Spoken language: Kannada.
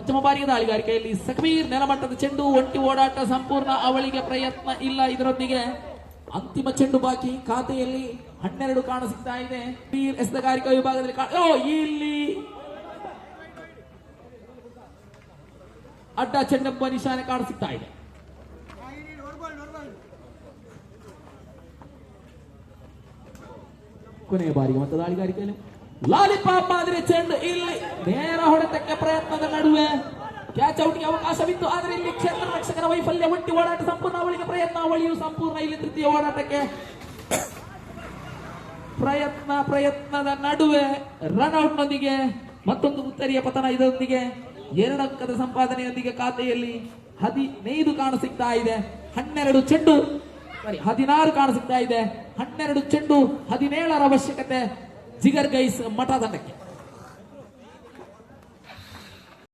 ಪಂಚಮ ಬಾರಿಯ ದಾಳಿಗಾರಿಕೆಯಲ್ಲಿ ಸಕಬೀರ್ ನೆಲಮಟ್ಟದ ಚೆಂಡು, ಒಂಟಿ ಓಡಾಟ, ಸಂಪೂರ್ಣ ಅವಳಿಗೆ ಪ್ರಯತ್ನ ಇಲ್ಲ. ಇದರೊಂದಿಗೆ ಅಂತಿಮ ಚೆಂಡು ಬಾಕಿ. ಖಾತೆಯಲ್ಲಿ 12 ಕಾಣ ಸಿಗ್ತಾ ಇದೆ. ಎಸೆತಗಾರಿಕಾ ವಿಭಾಗದಲ್ಲಿ ಇಲ್ಲಿ ಅಡ್ಡ ಚೆಂಡೆಂಬ ನಿಶಾನೆ ಕಾಣ ಸಿಗ್ತಾ ಇದೆ. ಕೊನೆಯ ಬಾರಿಗೆ ಮತ್ತೆ ದಾಳಿಗಾರಿಕೆಯಲ್ಲಿ ಲಾಲಿಪಾಪ್ ಮಾದರಿ ಚೆಂಡು, ಇಲ್ಲಿ ನೇರ ಹೊಡೆತಕ್ಕೆ ಪ್ರಯತ್ನದ ನಡುವೆ ಕ್ಯಾಚ್ ಔಟ್ಗೆ ಅವಕಾಶವಿತ್ತು. ಆದರೆ ಇಲ್ಲಿ ಕ್ಷೇತ್ರ ರಕ್ಷಕರ ವೈಫಲ್ಯ, ಒಂಟಿ ಓಡಾಟ, ಸಂಪೂರ್ಣ ಅವಳಿಗೆ ಪ್ರಯತ್ನ, ಅವಳಿಯು ಸಂಪೂರ್ಣ. ಇಲ್ಲಿ ತೃತೀಯ ಓಡಾಟಕ್ಕೆ ಪ್ರಯತ್ನದ ನಡುವೆ ರನ್ಔಟ್ ನೊಂದಿಗೆ ಮತ್ತೊಂದು ಉತ್ತರಿಯ ಪತನ. ಇದರೊಂದಿಗೆ 2 ಅಂಕದ ಸಂಪಾದನೆಯೊಂದಿಗೆ ಖಾತೆಯಲ್ಲಿ 15 ಕಾಣ ಸಿಗ್ತಾ ಇದೆ. 16 ಚೆಂಡು 16 ಕಾಣ ಸಿಗ್ತಾ ಇದೆ. 12 ಚೆಂಡು 17ರ ಅವಶ್ಯಕತೆ ಜಿಗರ್ ಗೈಸ್ ಮಠ ತಂಡಕ್ಕೆ.